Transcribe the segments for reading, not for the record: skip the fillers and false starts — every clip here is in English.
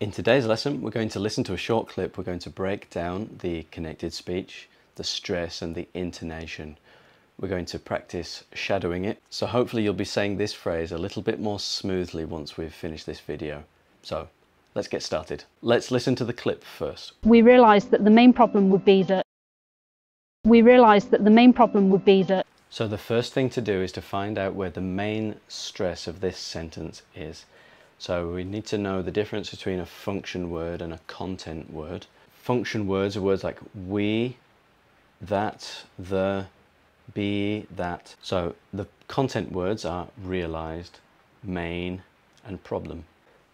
In today's lesson, we're going to listen to a short clip. We're going to break down the connected speech, the stress and the intonation. We're going to practice shadowing it. So hopefully you'll be saying this phrase a little bit more smoothly once we've finished this video. So let's get started. Let's listen to the clip first. We realised that the main problem would be that. So the first thing to do is to find out where the main stress of this sentence is. So we need to know the difference between a function word and a content word. Function words are words like we, that, the, be, that. So the content words are realised, main and problem.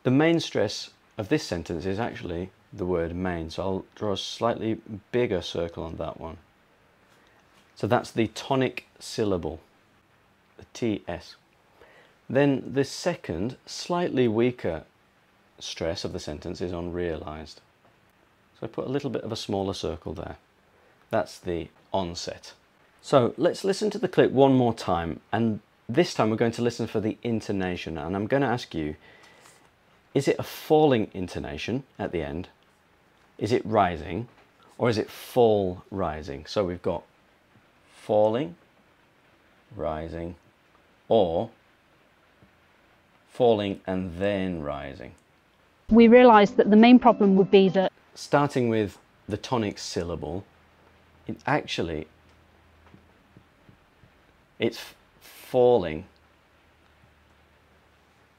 The main stress of this sentence is actually the word main. So I'll draw a slightly bigger circle on that one. So that's the tonic syllable, the TS. Then the second, slightly weaker stress of the sentence is on realised. So I put a little bit of a smaller circle there. That's the onset. So let's listen to the clip one more time, and this time we're going to listen for the intonation, and I'm going to ask you, is it a falling intonation at the end? Is it rising? Or is it fall rising? So we've got falling, rising, or falling and then rising. We realised that the main problem would be that. Starting with the tonic syllable, it's falling.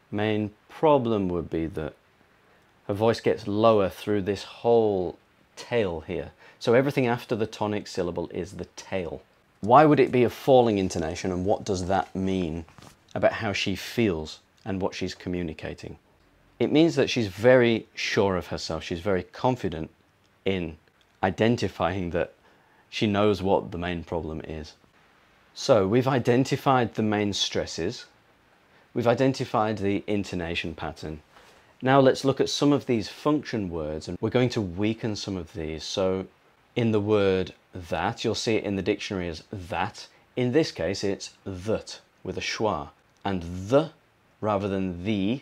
Main problem would be that her voice gets lower through this whole tail here. So everything after the tonic syllable is the tail. Why would it be a falling intonation, and what does that mean about how she feels and what she's communicating? It means that she's very sure of herself. She's very confident in identifying that she knows what the main problem is. So we've identified the main stresses. We've identified the intonation pattern. Now let's look at some of these function words, and we're going to weaken some of these. So in the word that, you'll see it in the dictionary as that. In this case, it's that with a schwa, and the rather than the.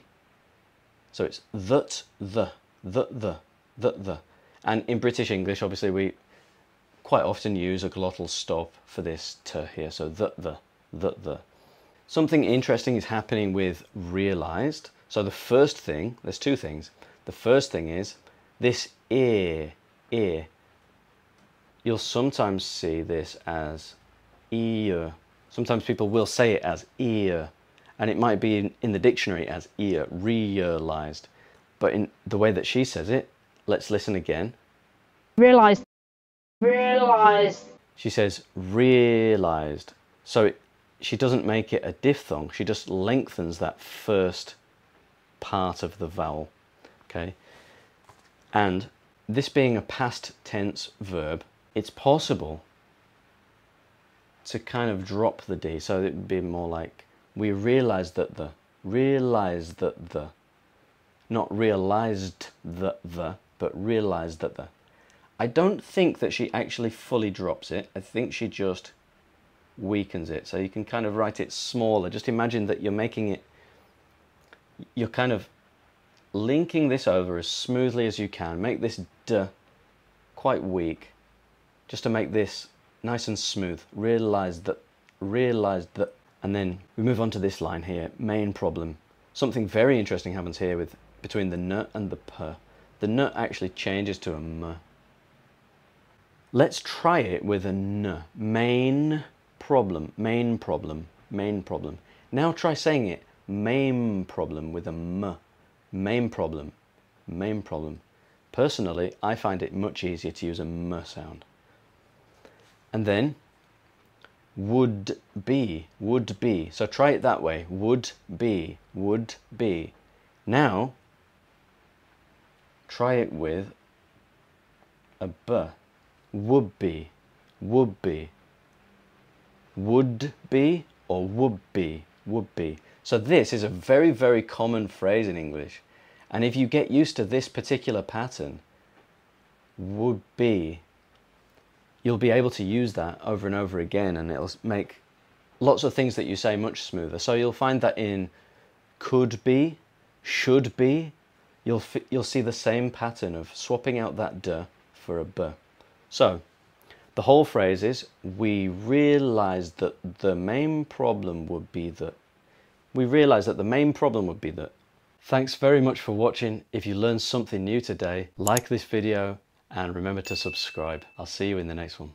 So it's that, the. And in British English, obviously, we quite often use a glottal stop for this t here. So the. Something interesting is happening with realised. So the first thing, there's two things. The first thing is this ear. You'll sometimes see this as ear. Sometimes people will say it as ear, and it might be in the dictionary as ear, realised. But in the way that she says it, let's listen again. Realised. She says realised. So she doesn't make it a diphthong, she just lengthens that first part of the vowel. Okay? And this being a past tense verb, it's possible to kind of drop the D, so it would be more like we realised that the, not realised that the, but realised that the. I don't think that she actually fully drops it. I think she just weakens it. So you can kind of write it smaller. Just imagine that you're making it, you're kind of linking this over as smoothly as you can. Make this d quite weak, just to make this nice and smooth. Realised that, and then we move on to this line here, main problem. Something very interesting happens here between the n and the p. The n actually changes to a m. Let's try it with a n. Main problem. Now try saying it, main problem, with a m. Main problem. Personally, I find it much easier to use a m sound. And then would be. So try it that way. Would be. Now try it with a b. Would be. Would be or would be. So this is a very, very common phrase in English. And if you get used to this particular pattern, would be, you'll be able to use that over and over again, and it'll make lots of things that you say much smoother. So you'll find that in could be, should be, you'll see the same pattern of swapping out that d for a b. So the whole phrase is, we realized that the main problem would be that. We realized that the main problem would be that. Thanks very much for watching. If you learned something new today, like this video and remember to subscribe. I'll see you in the next one.